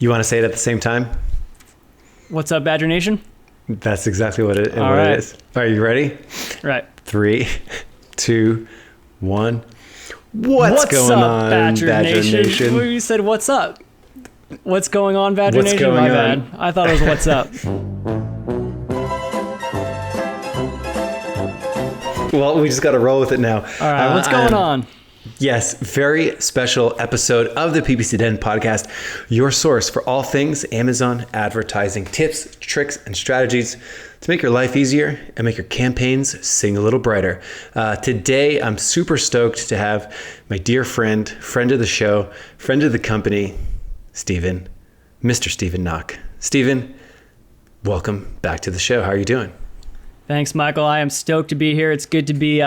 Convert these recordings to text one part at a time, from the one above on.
You want to say it at the same time? What's up, Badger Nation? That's exactly what it is. Are you ready? Right. 3, 2, 1. What's going up, on, Badger Nation? Well, you said, what's up? What's going on, Badger Nation? My bad. I thought it was what's up. Well, we just got to roll with it now. All right, what's going on? Yes, very special episode of the PPC Den podcast, your source for all things Amazon advertising, tips, tricks, and strategies to make your life easier and make your campaigns sing a little brighter. Today, I'm super stoked to have my dear friend of the show, friend of the company, Mr. Steven Noch. Steven, welcome back to the show. How are you doing? Thanks, Michael. I am stoked to be here. It's good to be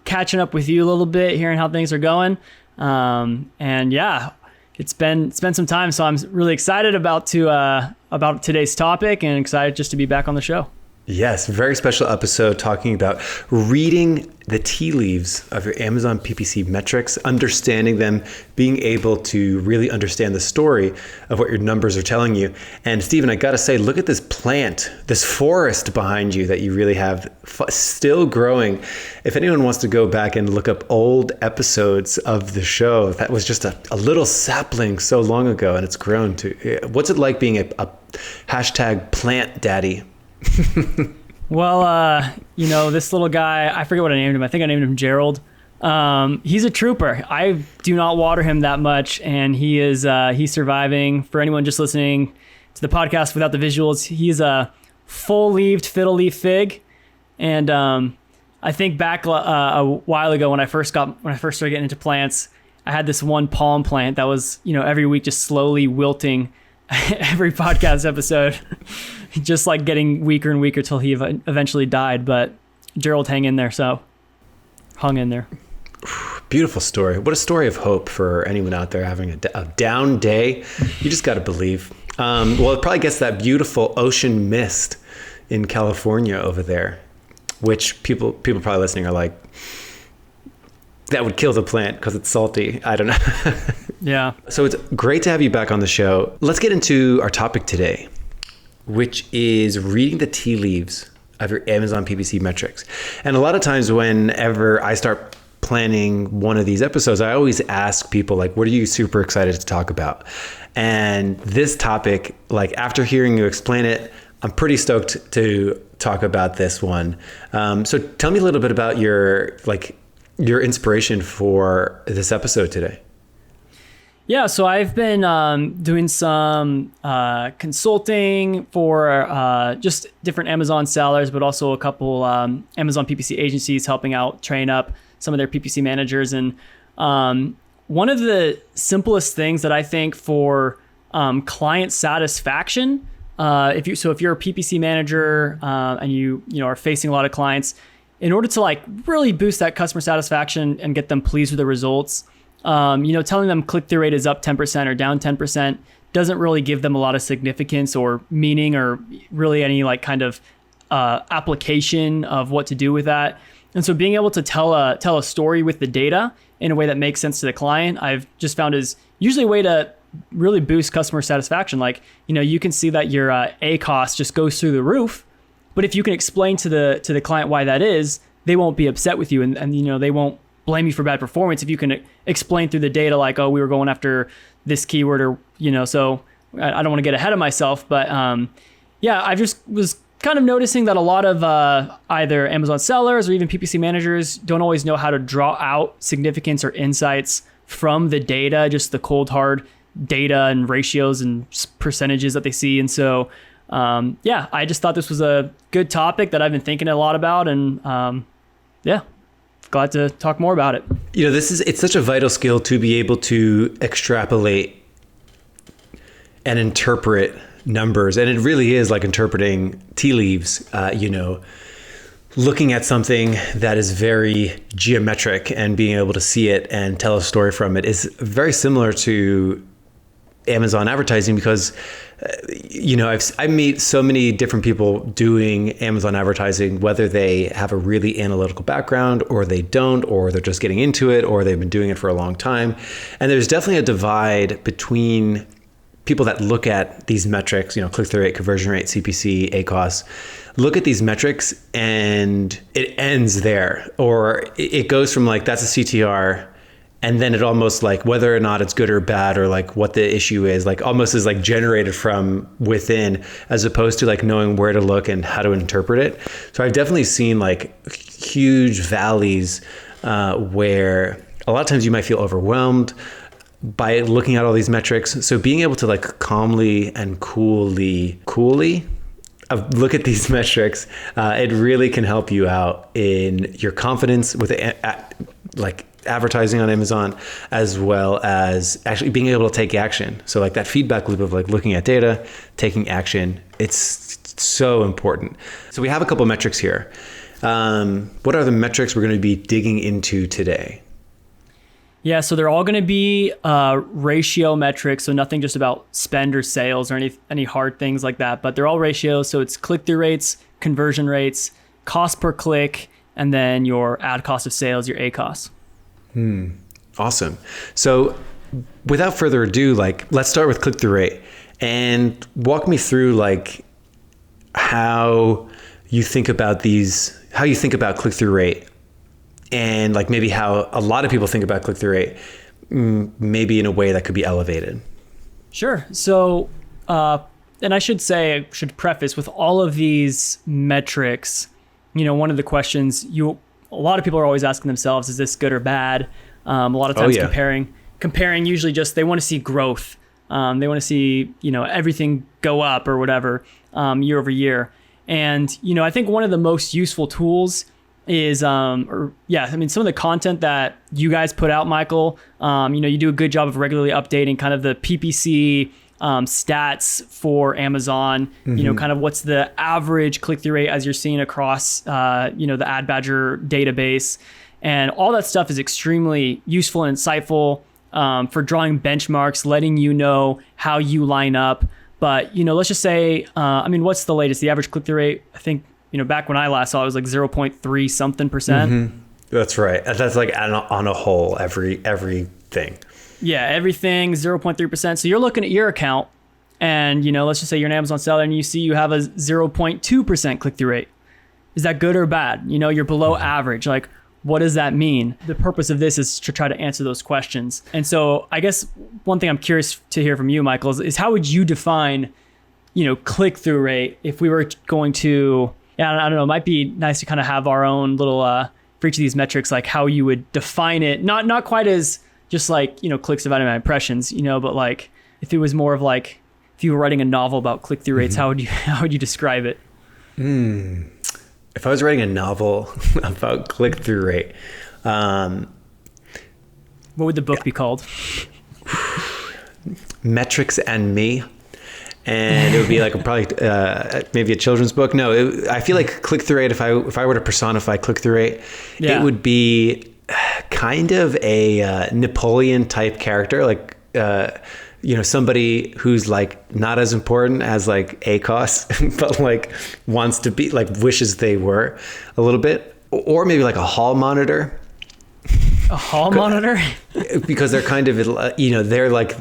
catching up with you a little bit, hearing how things are going. And yeah, it's been some time, so I'm really excited about today's topic and excited just to be back on the show. Yes, very special episode talking about reading the tea leaves of your Amazon PPC metrics, understanding them, being able to really understand the story of what your numbers are telling you. And Steven, I got to say, look at this plant, this forest behind you that you really have still growing. If anyone wants to go back and look up old episodes of the show, that was just a little sapling so long ago, and it's grown to, what's it like being a hashtag plant daddy? Well, this little guy, I forget what I named him. I think I named him Gerald. He's a trooper. I do not water him that much, and he's surviving. For anyone just listening to the podcast without the visuals, he's a full-leaved fiddle leaf fig. And I think back a while ago when I first started getting into plants, I had this one palm plant that was, every week just slowly wilting every podcast episode. Just like getting weaker and weaker till he eventually died. But Gerald hung in there. Beautiful story. What a story of hope for anyone out there having a down day. You just got to believe. Well, it probably gets that beautiful ocean mist in California over there, which people probably listening are like, that would kill the plant because it's salty. I don't know. Yeah. So it's great to have you back on the show. Let's get into our topic today, which is reading the tea leaves of your Amazon PPC metrics. And a lot of times whenever I start planning one of these episodes, I always ask people, like, what are you super excited to talk about? And this topic, like, after hearing you explain it, I'm pretty stoked to talk about this one. So tell me a little bit about your inspiration for this episode today. Yeah, so I've been doing some consulting for just different Amazon sellers, but also a couple Amazon PPC agencies helping out train up some of their PPC managers. And one of the simplest things that I think for client satisfaction, if you're a PPC manager and you are facing a lot of clients, in order to really boost that customer satisfaction and get them pleased with the results, telling them click-through rate is up 10% or down 10% doesn't really give them a lot of significance or meaning or really any kind of application of what to do with that. And so being able to tell a story with the data in a way that makes sense to the client, I've just found is usually a way to really boost customer satisfaction. You can see that your ACOS just goes through the roof, but if you can explain to the client why that is, they won't be upset with you and they won't blame you for bad performance if you can explain through the data we were going after this keyword or so I don't want to get ahead of myself, but I just was kind of noticing that a lot of either Amazon sellers or even PPC managers don't always know how to draw out significance or insights from the data, just the cold hard data and ratios and percentages that they see. And so I just thought this was a good topic that I've been thinking a lot about, and glad to talk more about it. It's such a vital skill to be able to extrapolate and interpret numbers. And it really is like interpreting tea leaves, looking at something that is very geometric and being able to see it and tell a story from it is very similar to Amazon advertising because, I meet so many different people doing Amazon advertising, whether they have a really analytical background or they don't, or they're just getting into it, or they've been doing it for a long time. And there's definitely a divide between people that look at these metrics, click-through rate, conversion rate, CPC, ACOS, look at these metrics and it ends there, or it goes from like, that's a CTR, and then it almost like whether or not it's good or bad, or like what the issue is, like almost is like generated from within, as opposed to like knowing where to look and how to interpret it. So I've definitely seen like huge valleys where a lot of times you might feel overwhelmed by looking at all these metrics. So being able to like calmly and coolly look at these metrics, it really can help you out in your confidence with like advertising on Amazon, as well as actually being able to take action. So like that feedback loop of like looking at data, taking action, it's so important. So we have a couple metrics here. What are the metrics we're going to be digging into today? Yeah, so they're all going to be ratio metrics, so nothing just about spend or sales or any hard things like that, but they're all ratios. So it's click-through rates, conversion rates, cost per click, and then your ad cost of sales, your ACOS. Awesome. So without further ado, like let's start with click-through rate and walk me through like how you think about click-through rate, and like maybe how a lot of people think about click-through rate, maybe in a way that could be elevated. Sure. So, and I should preface with all of these metrics, one of the questions a lot of people are always asking themselves, is this good or bad? A lot of times comparing usually just, they want to see growth. They want to see, everything go up or whatever, year over year. And, I think one of the most useful tools is, some of the content that you guys put out, Michael, you do a good job of regularly updating kind of the PPC stats for Amazon, kind of what's the average click-through rate as you're seeing across, the Ad Badger database. And all that stuff is extremely useful and insightful for drawing benchmarks, letting you know how you line up. But, let's just say, what's the latest? The average click-through rate, I think, back when I last saw it was like 0.3 something percent. Mm-hmm. That's right. That's like on a whole, everything. Yeah, everything 0.3%. So you're looking at your account and, let's just say you're an Amazon seller and you see you have a 0.2% click-through rate. Is that good or bad? You're below average. Like, what does that mean? The purpose of this is to try to answer those questions. And so I guess one thing I'm curious to hear from you, Michael, is how would you define, click-through rate if we were going to, I don't know, it might be nice to kind of have our own little, for each of these metrics, like how you would define it. Not quite as just like, clicks divided by impressions, but like if it was more of like, if you were writing a novel about click-through rates, how would you describe it? If I was writing a novel about click-through rate, what would the book be called? Metrics and Me. And it would be like probably maybe a children's book. No, I feel like click-through rate, if I were to personify click-through rate, it would be kind of a Napoleon type character, like somebody who's like not as important as like ACOS, but like wants to be, like wishes they were a little bit, or maybe like a hall monitor. A hall monitor? Because they're kind of, they're like,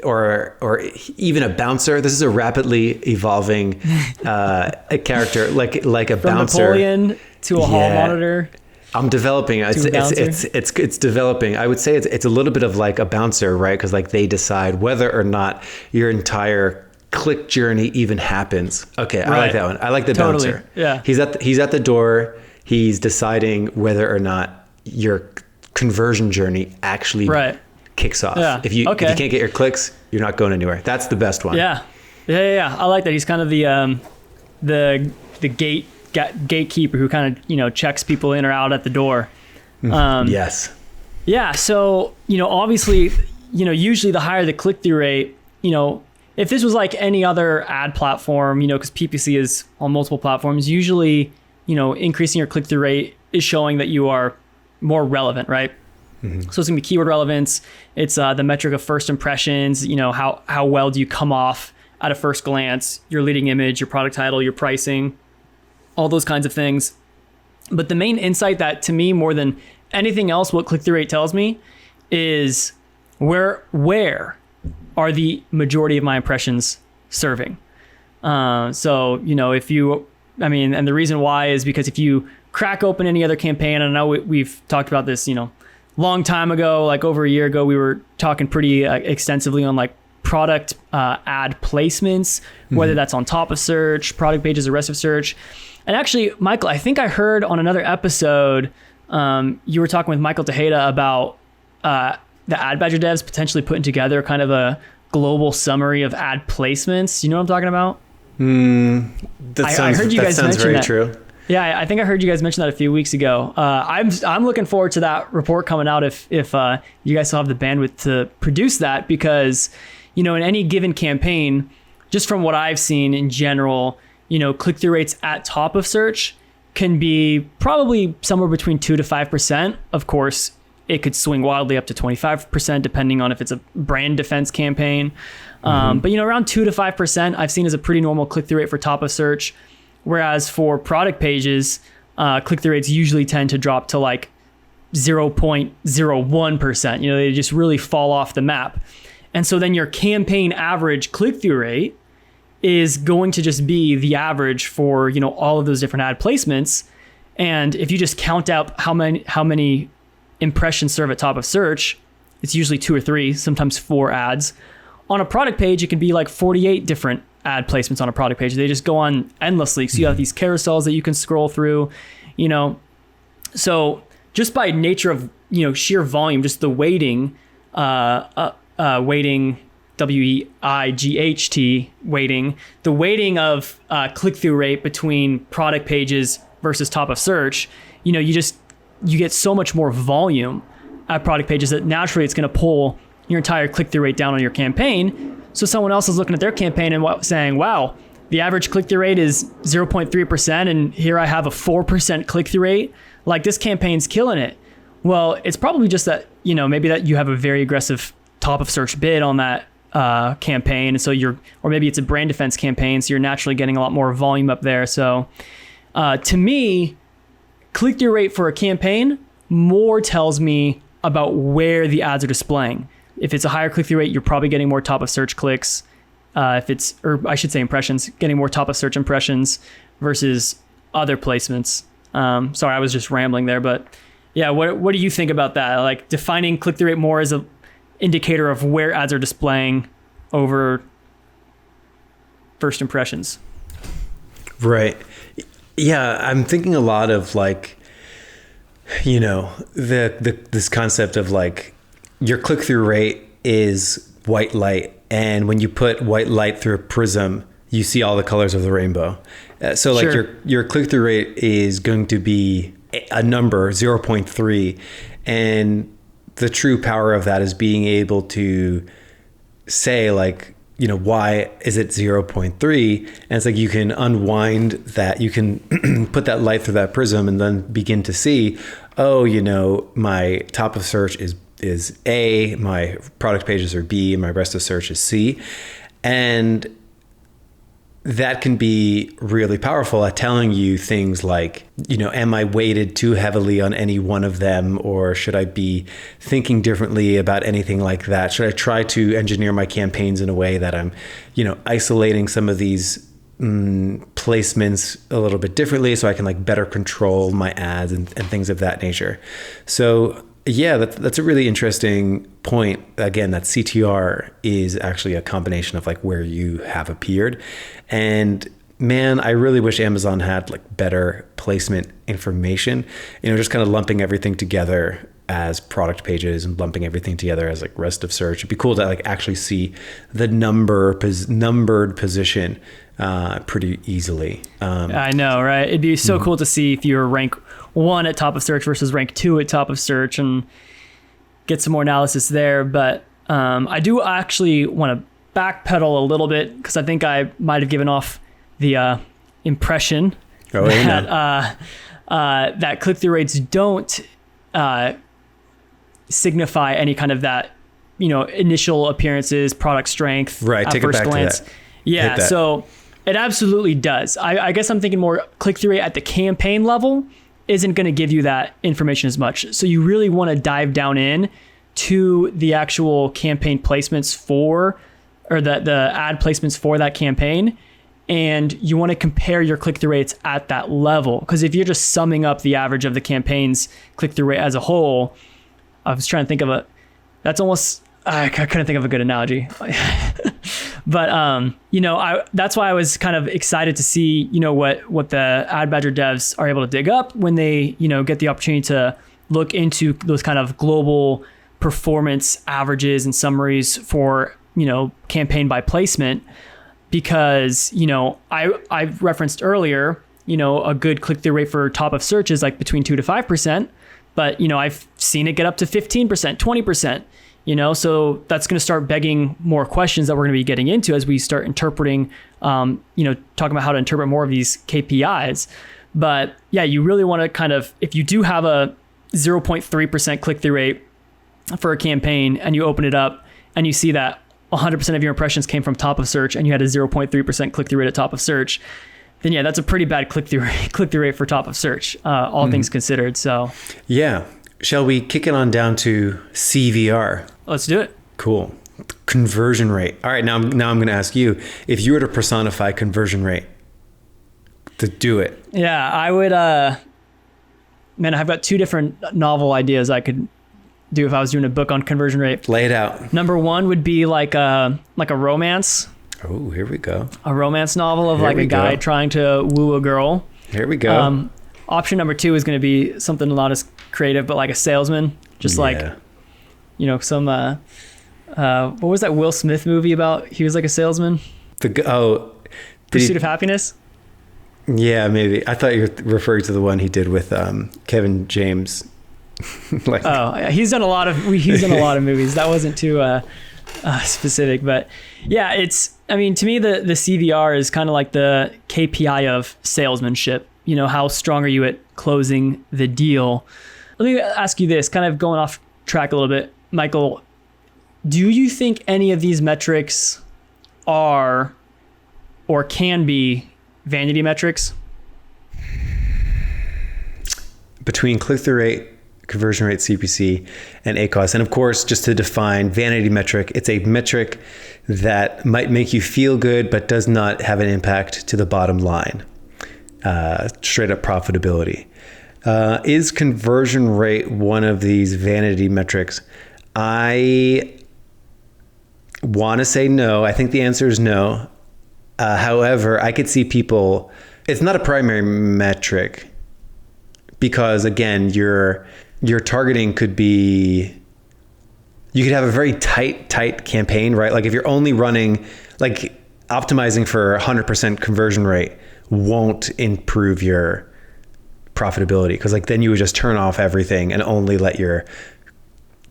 or even a bouncer. This is a rapidly evolving a character, like a From bouncer. Napoleon to a hall monitor. I'm developing. It's developing. I would say it's a little bit of like a bouncer, right? Because like they decide whether or not your entire click journey even happens. Okay, right. I like that one. I like the bouncer. Yeah. He's at the door. He's deciding whether or not your conversion journey actually kicks off. Yeah. If you can't get your clicks, you're not going anywhere. That's the best one. Yeah. I like that. He's kind of the gatekeeper who kind of checks people in or out at the door. Yes. Yeah. So obviously usually the higher the click-through rate, if this was like any other ad platform, because PPC is on multiple platforms, usually increasing your click-through rate is showing that you are more relevant, right? Mm-hmm. So it's gonna be keyword relevance. It's the metric of first impressions. How well do you come off at a first glance? Your leading image, your product title, your pricing, all those kinds of things. But the main insight that, to me, more than anything else, what click-through rate tells me is where are the majority of my impressions serving? So, if you, and the reason why is because if you crack open any other campaign, I know we've talked about this, long time ago, like over a year ago, we were talking pretty extensively on like product ad placements, whether that's on top of search, product pages, or rest of search. And actually, Michael, I think I heard on another episode, you were talking with Michael Tejeda about the Ad Badger devs potentially putting together kind of a global summary of ad placements. You know what I'm talking about? I heard you guys mention very that. True. Yeah, I think I heard you guys mention that a few weeks ago. I'm looking forward to that report coming out if you guys still have the bandwidth to produce that, because in any given campaign, just from what I've seen in general, click-through rates at top of search can be probably somewhere between 2 to 5%. Of course, it could swing wildly up to 25% depending on if it's a brand defense campaign. But around 2 to 5% I've seen as a pretty normal click-through rate for top of search. Whereas for product pages, click-through rates usually tend to drop to like 0.01%. They just really fall off the map. And so then your campaign average click-through rate is going to just be the average for, all of those different ad placements. And if you just count out how many impressions serve at top of search, it's usually 2 or 3, sometimes 4 ads. On a product page, it can be like 48 different ad placements on a product page. They just go on endlessly. So you have these carousels that you can scroll through, so just by nature of, sheer volume, just the weighting, weighting, WEIGHT weighting, the weighting of click-through rate between product pages versus top of search, you get so much more volume at product pages that naturally it's going to pull your entire click-through rate down on your campaign. So someone else is looking at their campaign and saying, wow, the average click-through rate is 0.3%, and here I have a 4% click-through rate. Like, this campaign's killing it. Well, it's probably just that, maybe that you have a very aggressive top of search bid on that campaign. And so or maybe it's a brand defense campaign, so you're naturally getting a lot more volume up there. So to me, click-through rate for a campaign more tells me about where the ads are displaying. If it's a higher click-through rate, you're probably getting more top of search clicks. Impressions, getting more top of search impressions versus other placements. Sorry, I was just rambling there, but yeah, what do you think about that? Like, defining click-through rate more as a indicator of where ads are displaying over first impressions. Right. Yeah, I'm thinking a lot of like, this concept of like, your click-through rate is white light, and when you put white light through a prism, you see all the colors of the rainbow. So like, sure, your click-through rate is going to be a number, 0.3, and the true power of that is being able to say like, why is it 0.3? And it's like, you can unwind that, you can put that light through that prism and then begin to see, my top of search is A, my product pages are B, and my rest of search is C. And that can be really powerful at telling you things like, am I weighted too heavily on any one of them, or should I be thinking differently about anything like that? Should I try to engineer my campaigns in a way that I'm, isolating some of these placements a little bit differently so I can like better control my ads and things of that nature. So yeah, that's a really interesting point. Again, that CTR is actually a combination of like where you have appeared. And man, I really wish Amazon had like better placement information, just kind of lumping everything together as product pages and lumping everything together as like rest of search. It'd be cool to like actually see the numbered position pretty easily. I know, right? It'd be so cool to see if you were rank 1 at top of search versus rank 2 at top of search and get some more analysis there. But I do actually want to backpedal a little bit, because I think I might have given off the impression that click-through rates don't signify any kind of that, initial appearances, product strength, right? Take first it back glance. To that. Yeah, so it absolutely does. I guess I'm thinking more click-through rate at the campaign level isn't going to give you that information as much. So you really want to dive down in to the actual campaign placements or the ad placements for that campaign. And you want to compare your click-through rates at that level. Because if you're just summing up the average of the campaign's click-through rate as a whole, I was trying to think of I couldn't think of a good analogy. But, that's why I was kind of excited to see, what the Ad Badger devs are able to dig up when they, get the opportunity to look into those kind of global performance averages and summaries for, campaign by placement. Because, I referenced earlier, a good click-through rate for top of search is like between 2 to 5%. But, I've seen it get up to 15%, 20%, so that's going to start begging more questions that we're going to be getting into as we start interpreting, talking about how to interpret more of these KPIs. But yeah, you really want to kind of, if you do have a 0.3% click-through rate for a campaign and you open it up and you see that 100% of your impressions came from top of search and you had a 0.3% click-through rate at top of search, then yeah, that's a pretty bad click-through rate for top of search, all things considered. So yeah. Shall we kick it on down to CVR? Let's do it. Cool. Conversion rate. All right. Now I'm going to ask you, if you were to personify conversion rate, to do it. Yeah, I would, I've got two different novel ideas I could do if I was doing a book on conversion rate. Lay it out. Number one would be like a romance. Oh, here we go. A romance novel of like a guy trying to woo a girl. Here we go. Option number two is going to be something not as creative, but like a salesman, just like, some, what was that Will Smith movie about? He was like a salesman. Pursuit of Happiness. Yeah, maybe. I thought you were referring to the one he did with Kevin James. He's done a lot of movies. That wasn't too specific, but yeah, to me, the CVR is kind of like the KPI of salesmanship. How strong are you at closing the deal? Let me ask you this, kind of going off track a little bit, Michael. Do you think any of these metrics are or can be vanity metrics? Between click-through rate, conversion rate, CPC, and ACOS. And of course, just to define vanity metric, it's a metric that might make you feel good, but does not have an impact to the bottom line. Straight up profitability. Is conversion rate one of these vanity metrics? I want to say no. I think the answer is no. However, I could see people, it's not a primary metric because again, your targeting could be, you could have a very tight campaign, right? Like if you're only running, like optimizing for 100% conversion rate won't improve your profitability because like then you would just turn off everything and only let your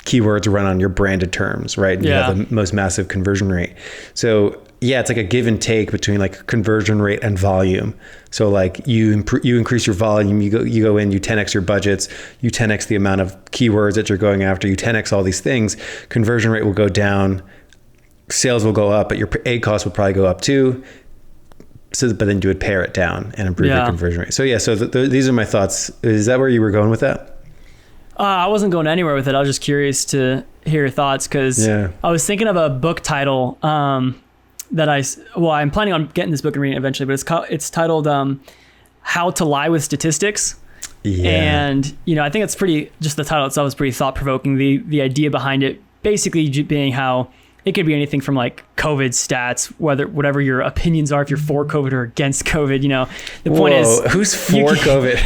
keywords run on your branded terms, right? And you have the most massive conversion rate. So yeah, it's like a give and take between like conversion rate and volume. So like you increase your volume, you go in, you 10x your budgets, you 10x the amount of keywords that you're going after, you 10x all these things. Conversion rate will go down, sales will go up, but your ACOS will probably go up too. So, but then you would pare it down and improve your conversion rate. So yeah, so these are my thoughts. Is that where you were going with that? I wasn't going anywhere with it. I was just curious to hear your thoughts because I was thinking of a book title that I'm planning on getting this book and reading it eventually, but it's titled How to Lie with Statistics. Yeah. And, I think it's just the title itself is pretty thought provoking. The idea behind it basically being how it could be anything from like COVID stats, whatever your opinions are, if you're for COVID or against COVID, the point is who's for COVID?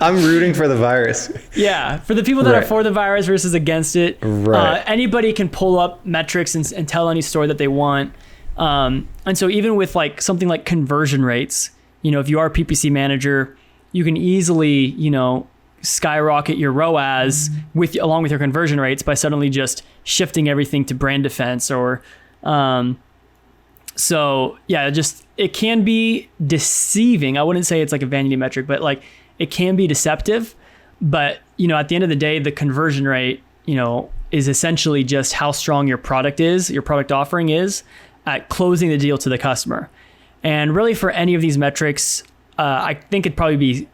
I'm rooting for the virus. Yeah. For the people that are for the virus versus against it, anybody can pull up metrics and tell any story that they want. And so even with like something like conversion rates, if you are a PPC manager, you can easily, skyrocket your ROAS along with your conversion rates by suddenly just shifting everything to brand defense or it can be deceiving. I wouldn't say it's like a vanity metric, but like it can be deceptive. But at the end of the day, the conversion rate is essentially just how strong your product offering is at closing the deal to the customer. And really for any of these metrics, I think it'd probably be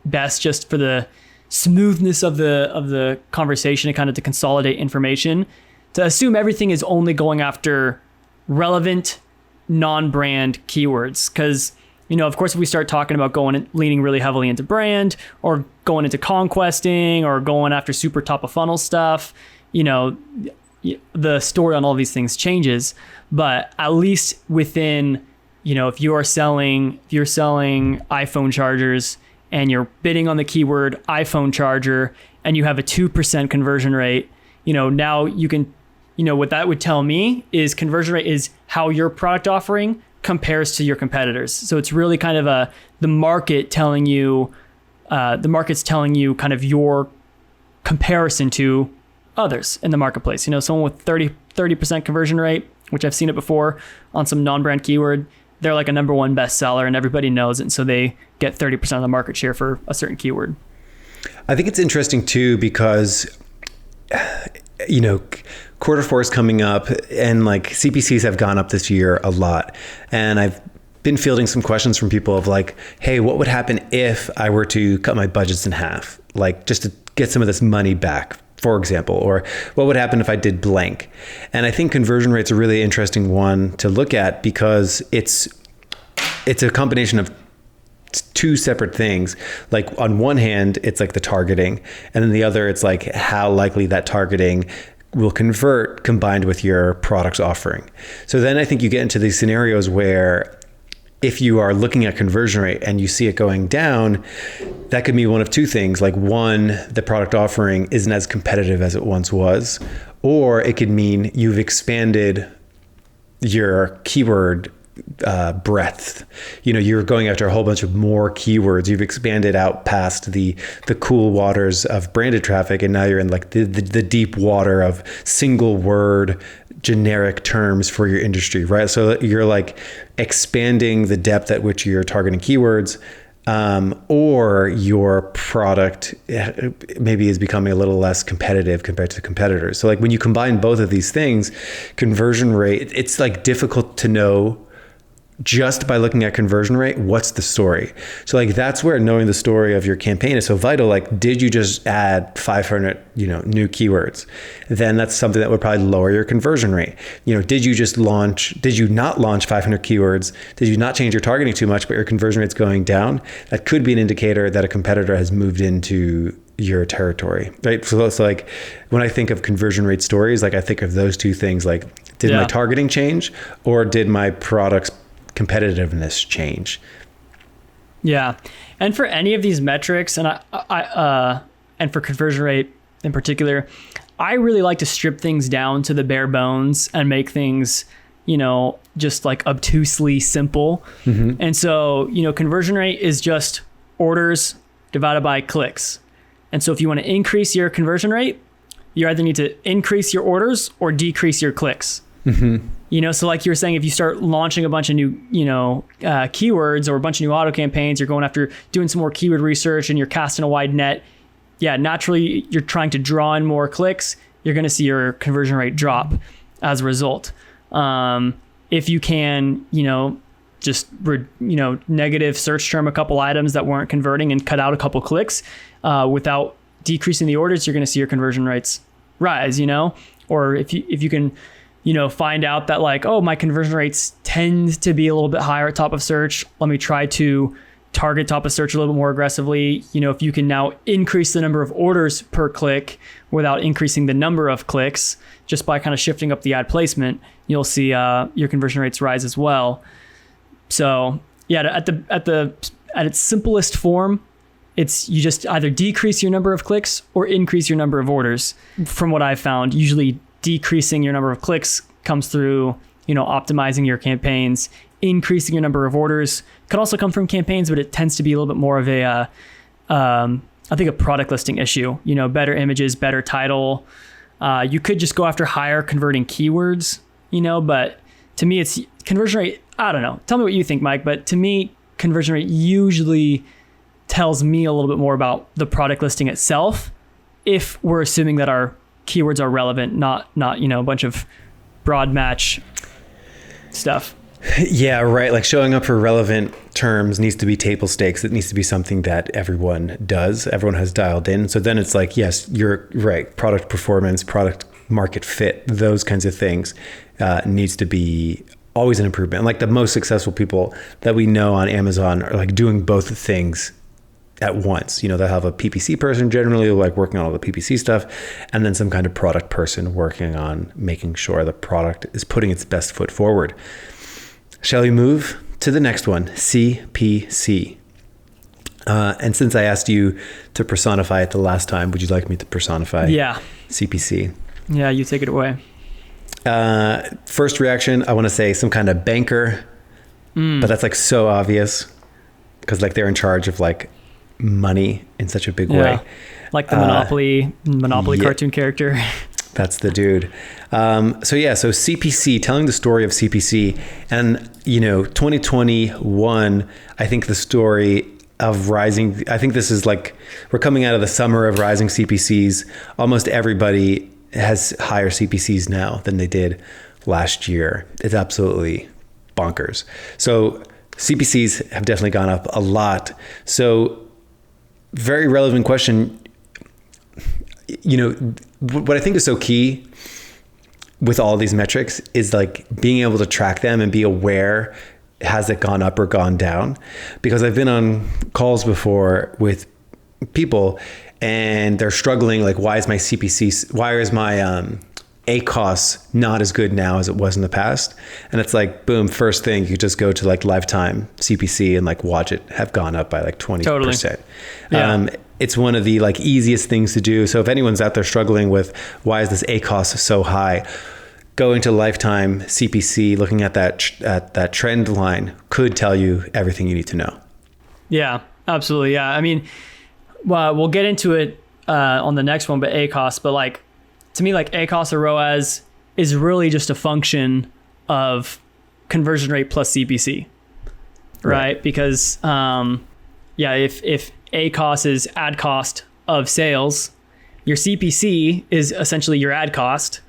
best just for the smoothness of the conversation and kind of to consolidate information, to assume everything is only going after relevant non-brand keywords. Because, of course, if we start talking about leaning really heavily into brand or going into conquesting or going after super top of funnel stuff, the story on all these things changes. But at least within, if you're selling iPhone chargers and you're bidding on the keyword iPhone charger and you have a 2% conversion rate, now you can, what that would tell me is conversion rate is how your product offering compares to your competitors. So it's really kind of the market's telling you kind of your comparison to others in the marketplace. Someone with 30% conversion rate, which I've seen it before on some non-brand keyword, they're like a number one bestseller and everybody knows it. And so they get 30% of the market share for a certain keyword. I think it's interesting too, because, quarter four is coming up and like CPCs have gone up this year a lot. And I've been fielding some questions from people of like, hey, what would happen if I were to cut my budgets in half? Like just to get some of this money back, for example, or what would happen if I did blank? And I think conversion rate's a really interesting one to look at because it's a combination of two separate things. Like on one hand, it's like the targeting, and then the other, it's like how likely that targeting will convert combined with your product's offering. So then I think you get into these scenarios where if you are looking at conversion rate and you see it going down, that could mean one of two things. Like one, the product offering isn't as competitive as it once was, or it could mean you've expanded your keyword breadth. You're going after a whole bunch of more keywords. You've expanded out past the cool waters of branded traffic, and now you're in like the deep water of single word generic terms for your industry, right? So you're like expanding the depth at which you're targeting keywords, or your product maybe is becoming a little less competitive compared to competitors. So like when you combine both of these things, conversion rate, it's like difficult to know just by looking at conversion rate, what's the story? So like that's where knowing the story of your campaign is so vital. Like, did you just add 500, new keywords? Then that's something that would probably lower your conversion rate. Did you not launch 500 keywords? Did you not change your targeting too much, but your conversion rate's going down? That could be an indicator that a competitor has moved into your territory, right? So it's like when I think of conversion rate stories, like I think of those two things, like did my targeting change or did my product's competitiveness change? Yeah. And for any of these metrics, and and for conversion rate in particular, I really like to strip things down to the bare bones and make things, just like obtusely simple. Mm-hmm. And so, conversion rate is just orders divided by clicks. And so if you want to increase your conversion rate, you either need to increase your orders or decrease your clicks. Mm-hmm. So like you were saying, if you start launching a bunch of new, keywords or a bunch of new auto campaigns, you're going after doing some more keyword research and you're casting a wide net. Yeah, naturally, you're trying to draw in more clicks. You're going to see your conversion rate drop as a result. If you can, negative search term a couple items that weren't converting and cut out a couple clicks without decreasing the orders, you're going to see your conversion rates rise. Or if you can, find out that like, oh, my conversion rates tend to be a little bit higher at top of search. Let me try to target top of search a little bit more aggressively. If you can now increase the number of orders per click without increasing the number of clicks, just by kind of shifting up the ad placement, you'll see your conversion rates rise as well. So yeah, at its simplest form, it's you just either decrease your number of clicks or increase your number of orders. From what I've found, usually decreasing your number of clicks comes through, optimizing your campaigns. Increasing your number of orders could also come from campaigns, but it tends to be a little bit more of a product listing issue. Better images, better title. You could just go after higher converting keywords, but to me, it's conversion rate. I don't know. Tell me what you think, Mike, but to me, conversion rate usually tells me a little bit more about the product listing itself, if we're assuming that our keywords are relevant, not a bunch of broad match stuff. Yeah, right. Like showing up for relevant terms needs to be table stakes. It needs to be something that everyone does. Everyone has dialed in. So then it's like, yes, you're right. Product performance, product market fit, those kinds of things needs to be always an improvement. Like the most successful people that we know on Amazon are like doing both things at once. You know, they'll have a PPC person generally like working on all the PPC stuff, and then some kind of product person working on making sure the product is putting its best foot forward. Shall we move to the next one? CPC. And since I asked you to personify it the last time, would you like me to personify CPC? Yeah, you take it away. First reaction, I want to say some kind of banker, but that's like so obvious because like they're in charge of like money in such a big way. Like the Monopoly cartoon character. That's the dude. So CPC, telling the story of CPC, and 2021, I think the story of rising, I think this is like, we're coming out of the summer of rising CPCs. Almost everybody has higher CPCs now than they did last year. It's absolutely bonkers. So CPCs have definitely gone up a lot. So very relevant question. What I think is so key with all these metrics is like being able to track them and be aware, has it gone up or gone down? Because I've been on calls before with people and they're struggling, like, why is my ACOS not as good now as it was in the past? And it's like, boom, first thing, you just go to like lifetime CPC and like watch it have gone up by like 20%. Totally. Yeah. It's one of the like easiest things to do. So if anyone's out there struggling with why is this ACOS so high, going to lifetime CPC, looking at that trend line could tell you everything you need to know. Yeah, absolutely. Yeah. I mean, well, we'll get into it on the next one, but ACOS, but like, to me, like ACOS or ROAS is really just a function of conversion rate plus CPC, right? Because, if ACOS is ad cost of sales, your CPC is essentially your ad cost,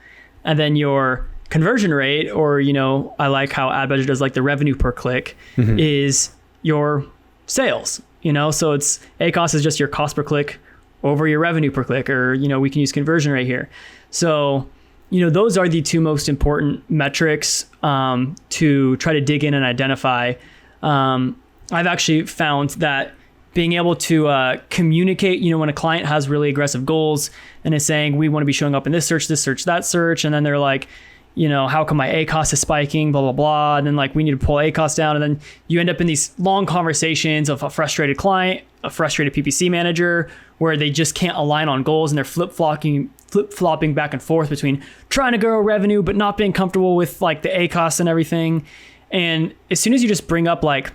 and then your conversion rate, or, I like how Ad Budget does like the revenue per click, is your sales, so it's ACOS is just your cost per click over your revenue per click, or, we can use conversion rate here. So, those are the two most important metrics to try to dig in and identify. I've actually found that being able to communicate, when a client has really aggressive goals and is saying, we want to be showing up in this search, that search. And then they're like, how come my ACOS is spiking, blah, blah, blah. And then like, we need to pull ACOS down. And then you end up in these long conversations of a frustrated client, a frustrated PPC manager, where they just can't align on goals and they're flip-flopping back and forth between trying to grow revenue, but not being comfortable with like the ACOS and everything. And as soon as you just bring up like,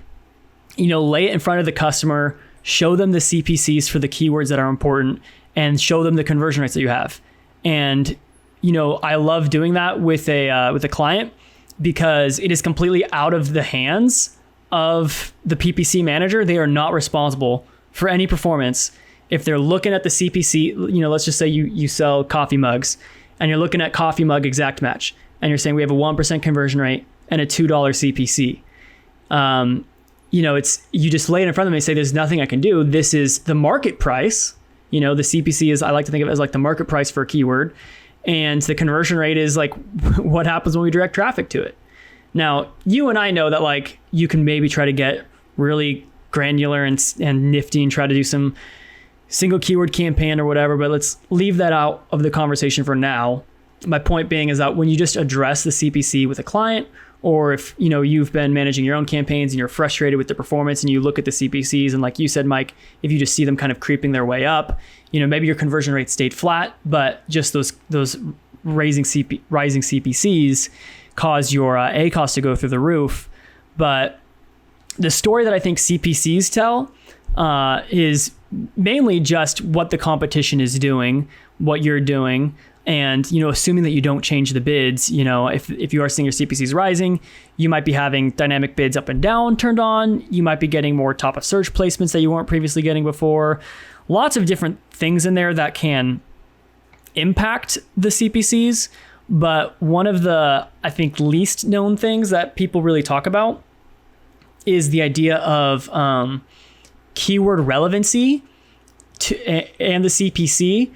lay it in front of the customer, show them the CPCs for the keywords that are important, and show them the conversion rates that you have. And, I love doing that with a client because it is completely out of the hands of the PPC manager. They are not responsible for any performance. If they're looking at the CPC, let's just say you sell coffee mugs and you're looking at coffee mug exact match and you're saying we have a 1% conversion rate and a $2 CPC. You just lay it in front of them and say, there's nothing I can do. This is the market price. The CPC is, I like to think of it as like the market price for a keyword. And the conversion rate is like what happens when we direct traffic to it. Now, you and I know that like you can maybe try to get really granular and nifty and try to do some single keyword campaign or whatever, but let's leave that out of the conversation for now. My point being is that when you just address the CPC with a client, or if you've been managing your own campaigns and you're frustrated with the performance and you look at the CPCs, and like you said, Mike, if you just see them kind of creeping their way up, maybe your conversion rate stayed flat, but just those rising CPCs cause your ACOS to go through the roof. But the story that I think CPCs tell is mainly just what the competition is doing, what you're doing. And, assuming that you don't change the bids, if you are seeing your CPCs rising, you might be having dynamic bids up and down turned on. You might be getting more top of search placements that you weren't previously getting before. Lots of different things in there that can impact the CPCs. But one of the, I think, least known things that people really talk about is the idea of keyword relevancy and the CPC,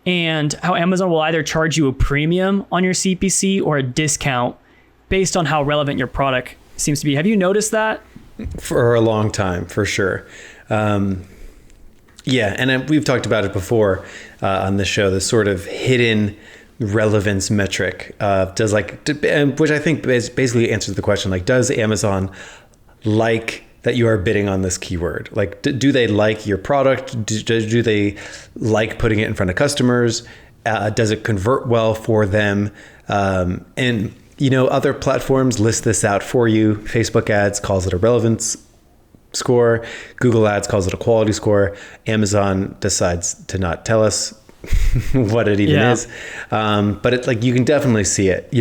and how Amazon will either charge you a premium on your CPC or a discount based on how relevant your product seems to be. Have you noticed that? For a long time, for sure. Yeah, and we've talked about it before on the show, this sort of hidden relevance metric which I think basically answers the question, like, does Amazon like that you are bidding on this keyword? Like, do they like your product? Do they like putting it in front of customers? Does it convert well for them? And, other platforms list this out for you. Facebook ads calls it a relevance score. Google ads calls it a quality score. Amazon decides to not tell us what it even is. But it's like, you can definitely see it.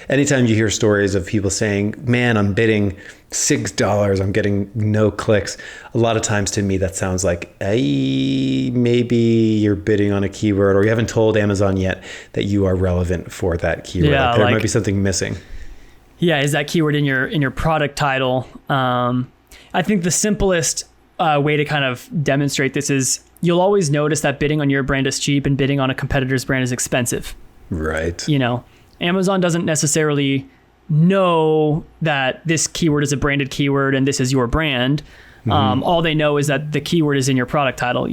Anytime you hear stories of people saying, man, I'm bidding $6, I'm getting no clicks. A lot of times to me, that sounds like, hey, maybe you're bidding on a keyword, or you haven't told Amazon yet that you are relevant for that keyword. Yeah, there might be something missing. Yeah. Is that keyword in your product title? I think the simplest way to kind of demonstrate this is, you'll always notice that bidding on your brand is cheap and bidding on a competitor's brand is expensive. Right. Amazon doesn't necessarily know that this keyword is a branded keyword and this is your brand. All they know is that the keyword is in your product title,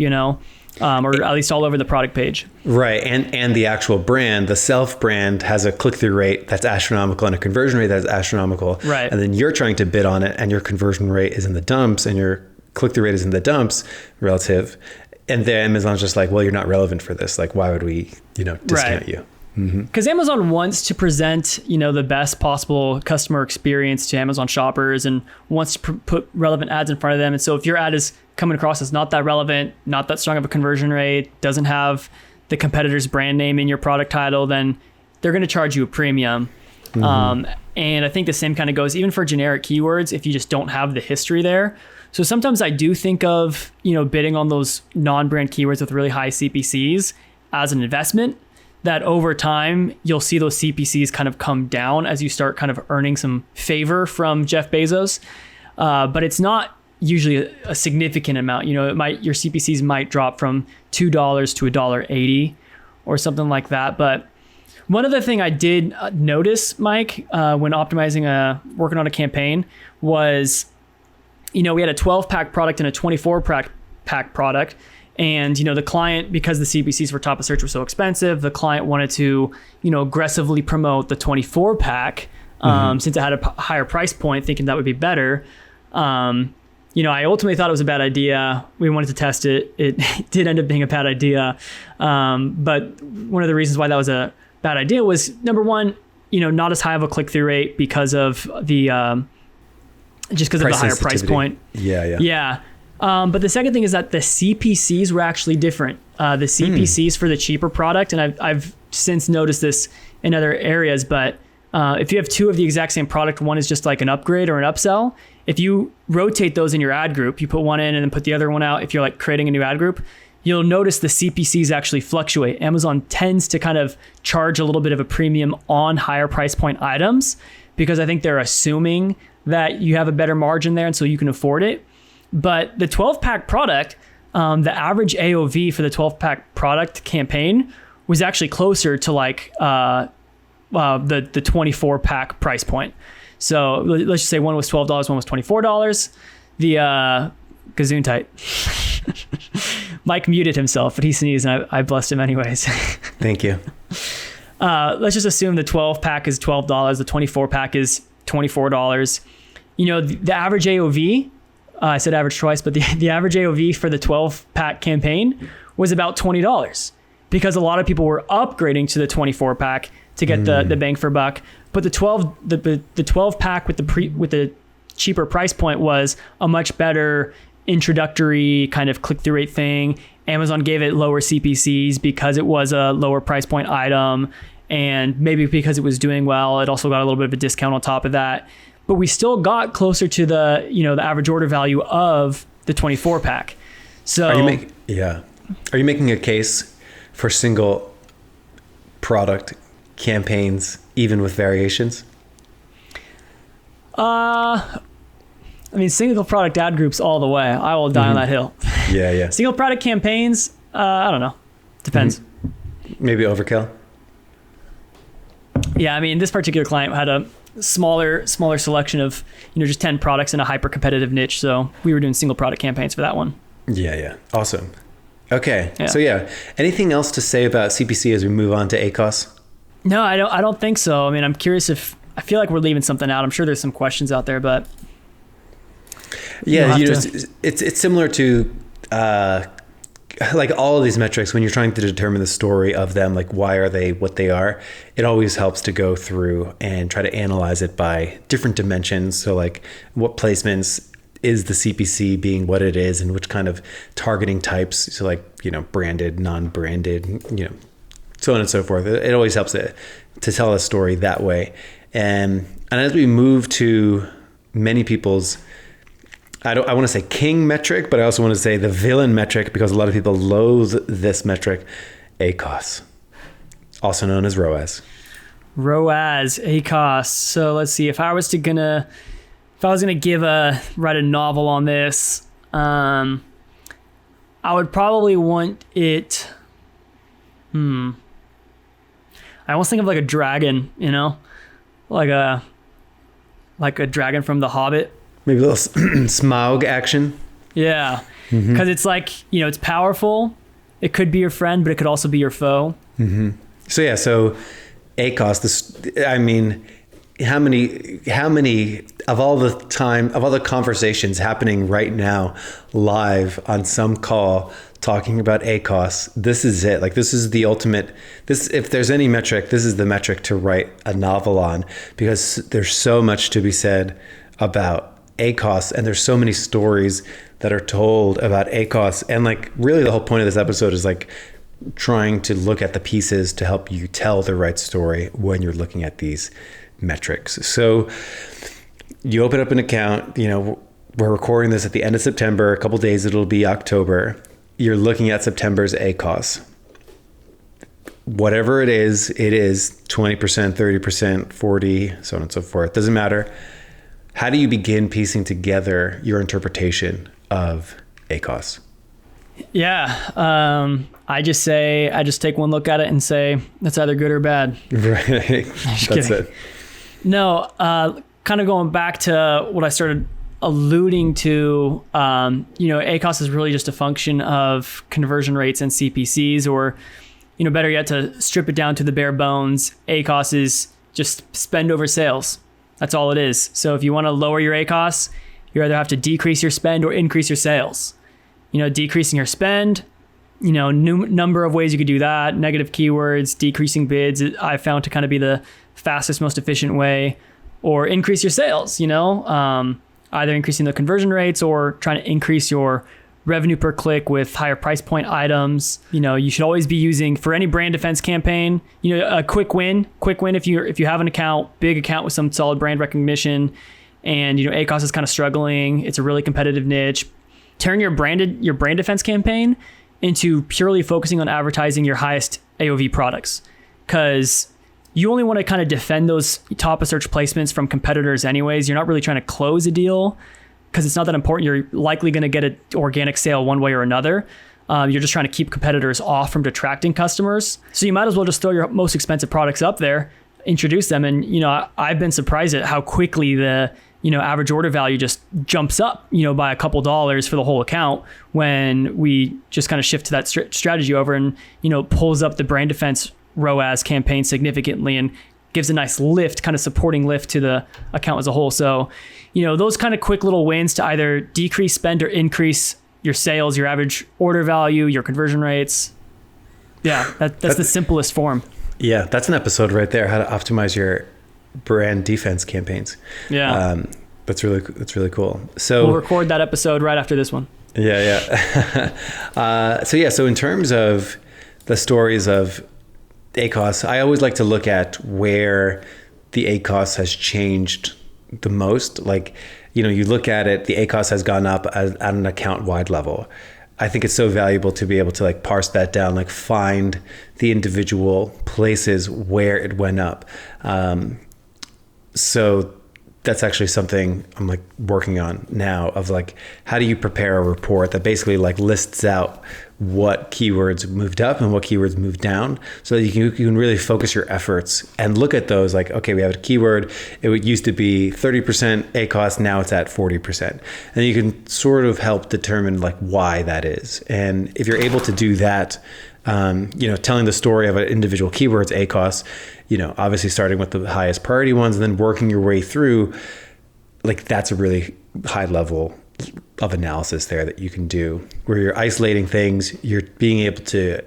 or at least all over the product page. Right. And the actual brand, the self brand, has a click-through rate that's astronomical and a conversion rate that's astronomical. Right. And then you're trying to bid on it and your conversion rate is in the dumps and your click-through rate is in the dumps relative. And then Amazon's just like, well, you're not relevant for this. Like, why would we, discount you? Because Amazon wants to present, the best possible customer experience to Amazon shoppers and wants to put relevant ads in front of them. And so if your ad is coming across as not that relevant, not that strong of a conversion rate, doesn't have the competitor's brand name in your product title, then they're going to charge you a premium. And I think the same kind of goes even for generic keywords if you just don't have the history there. So sometimes I do think of, bidding on those non-brand keywords with really high CPCs as an investment, that over time you'll see those CPCs kind of come down as you start kind of earning some favor from Jeff Bezos. But it's not usually a significant amount. Your CPCs might drop from $2 to $1.80 or something like that. But one other thing I did notice, Mike, when working on a campaign was, we had a 12-pack product and a 24-pack product. And, the client, because the CPCs for top of search were so expensive, the client wanted to, aggressively promote the 24-pack since it had a higher price point, thinking that would be better. I ultimately thought it was a bad idea. We wanted to test it. It did end up being a bad idea. But one of the reasons why that was a bad idea was, number one, not as high of a click-through rate because of the higher price point. Yeah. But the second thing is that the CPCs were actually different. The CPCs for the cheaper product, and I've since noticed this in other areas, but if you have two of the exact same product, one is just like an upgrade or an upsell. If you rotate those in your ad group, you put one in and then put the other one out, if you're like creating a new ad group, you'll notice the CPCs actually fluctuate. Amazon tends to kind of charge a little bit of a premium on higher price point items because I think they're assuming that you have a better margin there and so you can afford it. But the 12-pack product, the average AOV for the 12-pack product campaign was actually closer to like the 24-pack price point. So let's just say one was $12, one was $24. The Gesundheit. Mike muted himself, but he sneezed and I blessed him anyways. Thank you. Let's just assume the 12-pack is $12, the 24-pack is $24. The average AOV, I said average twice, but the average AOV for the 12-pack campaign was about $20 because a lot of people were upgrading to the 24-pack to get the bang for buck. But the 12-pack with the cheaper price point was a much better introductory kind of click-through rate thing. Amazon gave it lower CPCs because it was a lower price point item, and maybe because it was doing well, it also got a little bit of a discount on top of that. But we still got closer to the average order value of the 24-pack. So are you making a case for single product campaigns, even with variations? I mean, single product ad groups all the way. I will die on that hill. Yeah. Single product campaigns, I don't know. Depends. Maybe overkill. Yeah, I mean, this particular client had a smaller selection of, just 10 products in a hyper competitive niche. So we were doing single product campaigns for that one. Yeah. Awesome. Okay. Yeah. So anything else to say about CPC as we move on to ACOS? No, I don't think so. I mean, I'm curious I feel like we're leaving something out. I'm sure there's some questions out there, but yeah, it's similar to like all of these metrics when you're trying to determine the story of them, like why are they what they are. It always helps to go through and try to analyze it by different dimensions. So like what placements is the CPC being what it is, and which kind of targeting types. So like, branded, non-branded, so on and so forth. It always helps to tell a story that way. And as we move to many people's, I want to say king metric, but I also want to say the villain metric, because a lot of people loathe this metric, ACOS, also known as ROAS. ROAS, ACOS. So let's see, if I was gonna write a novel on this, I would probably want it. I almost think of like a dragon, like a dragon from The Hobbit. Maybe a little Smaug action. Yeah, because it's like, it's powerful. It could be your friend, but it could also be your foe. So ACOS, I mean, how many of all the conversations happening right now live on some call talking about ACOS, this is it. Like, this is the ultimate, if there's any metric, this is the metric to write a novel on, because there's so much to be said about ACOS, and there's so many stories that are told about ACOS. And like, really the whole point of this episode is like trying to look at the pieces to help you tell the right story when you're looking at these metrics. So you open up an account, we're recording this at the end of September, a couple days, it'll be October. You're looking at September's ACOS. Whatever it is 20%, 30%, 40, so on and so forth. Doesn't matter. How do you begin piecing together your interpretation of ACOS? Yeah, I just take one look at it and say that's either good or bad. Right. That's it. No, kind of going back to what I started alluding to, ACOS is really just a function of conversion rates and CPCs, or, better yet, to strip it down to the bare bones, ACOS is just spend over sales. That's all it is. So if you want to lower your ACOS, you either have to decrease your spend or increase your sales. Decreasing your spend, number of ways you could do that. Negative keywords, decreasing bids, I found to kind of be the fastest, most efficient way. Or increase your sales, either increasing the conversion rates or trying to increase your revenue per click with higher price point items. You should always be using, for any brand defense campaign, a quick win if you have an big account with some solid brand recognition, and ACOS is kind of struggling. It's a really competitive niche. Turn your brand defense campaign into purely focusing on advertising your highest AOV products, because you only want to kind of defend those top of search placements from competitors anyways. You're not really trying to close a deal, because it's not that important. You're likely going to get an organic sale one way or another. You're just trying to keep competitors off from detracting customers. So you might as well just throw your most expensive products up there, introduce them. And, I've been surprised at how quickly the, average order value just jumps up, by a couple dollars for the whole account when we just kind of shift to that strategy over, and, pulls up the brand defense ROAS campaign significantly and gives a nice lift, kind of supporting lift to the account as a whole. So, those kind of quick little wins to either decrease spend or increase your sales, your average order value, your conversion rates. Yeah, that's the simplest form. Yeah, that's an episode right there, how to optimize your brand defense campaigns. Yeah. That's really cool. So we'll record that episode right after this one. Yeah. So in terms of the stories of ACOS, I always like to look at where the ACOS has changed the most. Like, you look at it, the ACOS has gone up at an account wide level. I think it's so valuable to be able to like parse that down, like find the individual places where it went up. So that's actually something I'm like working on now, of like, how do you prepare a report that basically like lists out what keywords moved up and what keywords moved down, so that you can really focus your efforts and look at those like, okay, we have a keyword, it used to be 30% ACOS, now it's at 40%. And you can sort of help determine like why that is. And if you're able to do that, telling the story of an individual keyword's ACOS, obviously starting with the highest priority ones and then working your way through, like that's a really high level of analysis there that you can do, where you're isolating things, you're being able to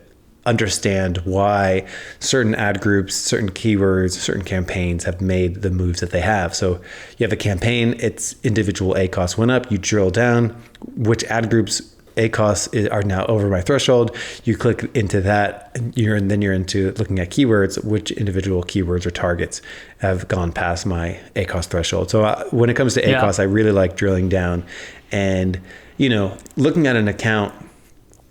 understand why certain ad groups, certain keywords, certain campaigns have made the moves that they have. So you have a campaign, its individual ACOS went up, you drill down, which ad groups ACOS are now over my threshold. You click into that, and you're into looking at keywords, which individual keywords or targets have gone past my ACOS threshold. So when it comes to ACOS, I really like drilling down and, looking at an account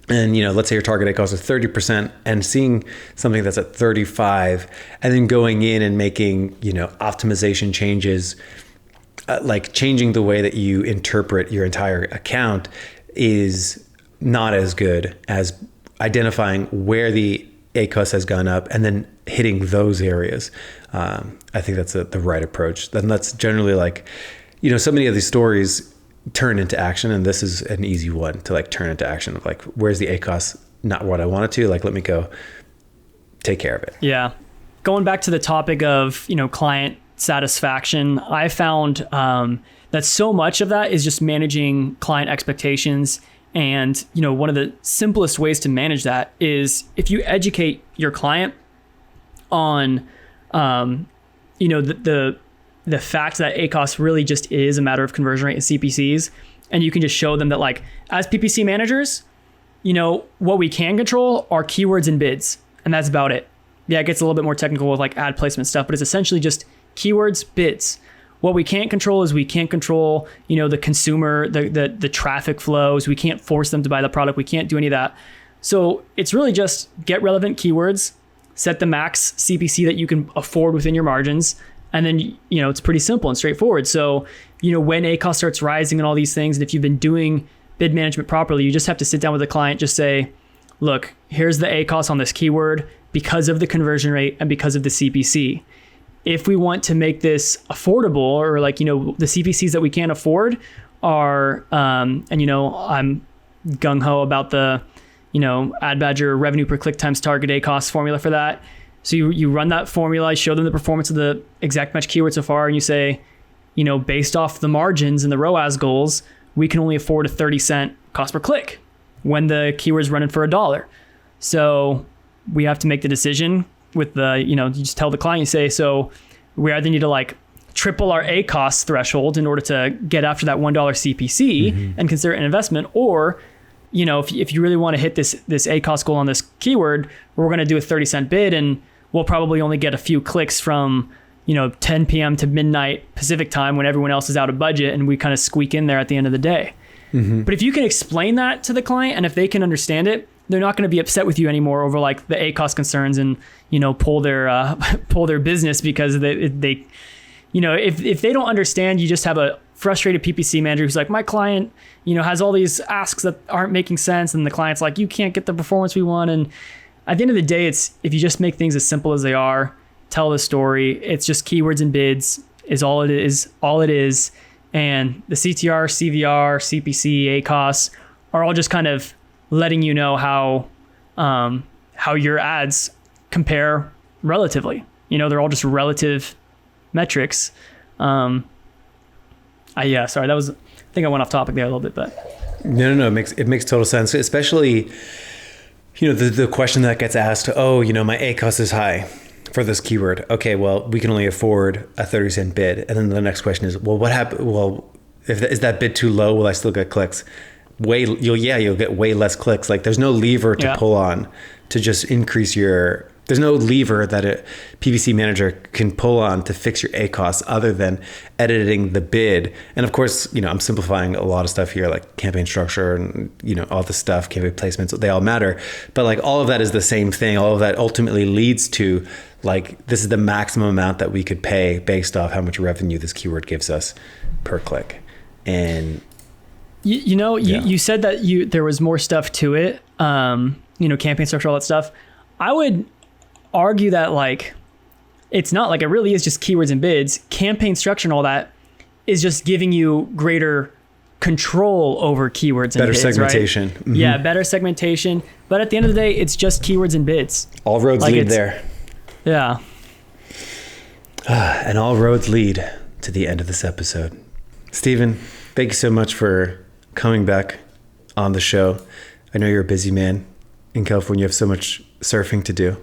and, let's say your target ACOS is 30% and seeing something that's at 35 and then going in and making, optimization changes, like changing the way that you interpret your entire account is not as good as identifying where the ACOS has gone up and then hitting those areas. I think that's the right approach. Then that's generally like, so many of these stories turn into action, and this is an easy one to like turn into action of like, where's the ACOS not what I want it to, like, let me go take care of it. Yeah. Going back to the topic of, client satisfaction, I found that so much of that is just managing client expectations. And, one of the simplest ways to manage that is if you educate your client on, the fact that ACOS really just is a matter of conversion rate and CPCs. And you can just show them that, like, as PPC managers, what we can control are keywords and bids. And that's about it. Yeah, it gets a little bit more technical with like ad placement stuff, but it's essentially just keywords, bids. What we can't control is we can't control, the consumer, the traffic flows. We can't force them to buy the product. We can't do any of that. So it's really just get relevant keywords, set the max CPC that you can afford within your margins. And then, it's pretty simple and straightforward. So, when ACOS starts rising and all these things, and if you've been doing bid management properly, you just have to sit down with the client, just say, look, here's the ACOS on this keyword because of the conversion rate and because of the CPC. If we want to make this affordable, or like, the CPCs that we can't afford are, I'm gung-ho about the, Ad Badger revenue per click times target ACOS formula for that. So you run that formula, show them the performance of the exact match keyword so far, and you say, based off the margins and the ROAS goals, we can only afford a 30-cent cost per click when the keyword's running for $1. So we have to make the decision with the, you just tell the client, you say, so we either need to like triple our ACOS threshold in order to get after that $1 CPC and consider it an investment, or, if you really want to hit this ACOS goal on this keyword, we're going to do a 30-cent bid, and we'll probably only get a few clicks from, 10 p.m. to midnight Pacific time when everyone else is out of budget, and we kind of squeak in there at the end of the day. But if you can explain that to the client, and if they can understand it, they're not going to be upset with you anymore over like the ACOS concerns and, pull their business because they if they don't understand, you just have a frustrated PPC manager who's like, my client, has all these asks that aren't making sense. And the client's like, you can't get the performance we want. And at the end of the day, it's, if you just make things as simple as they are, tell the story, it's just keywords and bids is all it is. And the CTR, CVR, CPC, ACOS are all just kind of letting you know how your ads compare relatively. They're all just relative metrics. Sorry, I think I went off topic there a little bit, but no, it makes total sense, especially the question that gets asked, my ACOS is high for this keyword. Okay, well, we can only afford a 30-cent bid. And then the next question is, well, what happened? Well, is that bid too low? Will I still get clicks? You'll get way less clicks. Like, there's no lever to pull on to just increase your There's no lever that a PPC manager can pull on to fix your ACOS other than editing the bid. And of course, I'm simplifying a lot of stuff here, like campaign structure and, all the stuff, campaign placements, they all matter. But like all of that is the same thing. All of that ultimately leads to like, this is the maximum amount that we could pay based off how much revenue this keyword gives us per click. And you said that there was more stuff to it, campaign structure, all that stuff. I would argue that like it's not, like it really is just keywords and bids. Campaign structure and all that is just giving you greater control over keywords and better bids, segmentation. Right? Mm-hmm. Yeah, better segmentation. But at the end of the day, it's just keywords and bids. All roads lead there. Yeah. And all roads lead to the end of this episode. Steven, thank you so much for coming back on the show. I know you're a busy man. In California, you have so much surfing to do.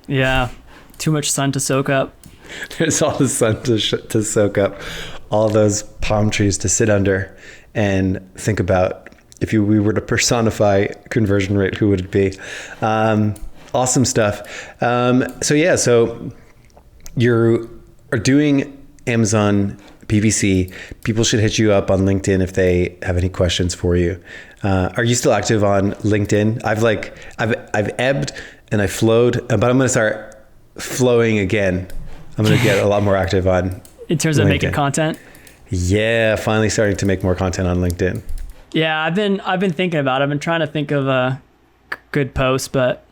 Yeah, too much sun to soak up. There's all the sun to soak up, all those palm trees to sit under and think about. If we were to personify conversion rate, who would it be? Awesome stuff. So you are doing Amazon PPC. People should hit you up on LinkedIn if they have any questions for you. Are you still active on LinkedIn? I've ebbed and I flowed, but I'm going to start flowing again. I'm going to get a lot more active on in terms of making content. Yeah, finally starting to make more content on LinkedIn. Yeah, I've been thinking about it. I've been trying to think of a good post, but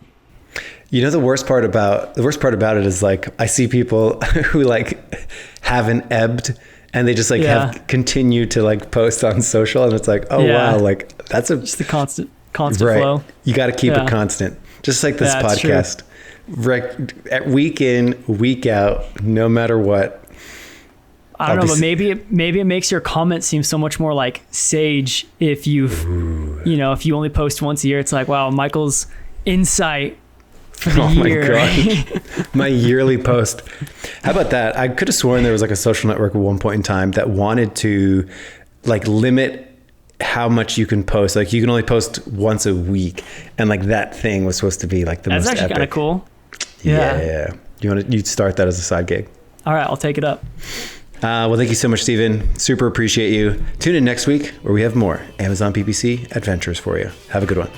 the worst part about it is like I see people who like haven't ebbed and they just like have continued to like post on social, and it's like, oh wow, like that's just the constant right. Flow. You got to keep it constant, just like this podcast. Week in, week out, no matter what. I don't know, but maybe it makes your comments seem so much more like sage if if you only post once a year. It's like, wow, Michael's insight for the year. My God. My yearly post. How about that? I could have sworn there was like a social network at one point in time that wanted to like limit how much you can post. Like you can only post once a week, and like that thing was supposed to be like the most epic. That's actually kind of cool. Yeah. You'd start that as a side gig. All right, I'll take it up. Well, thank you so much, Steven. Super appreciate you. Tune in next week where we have more Amazon PPC adventures for you. Have a good one.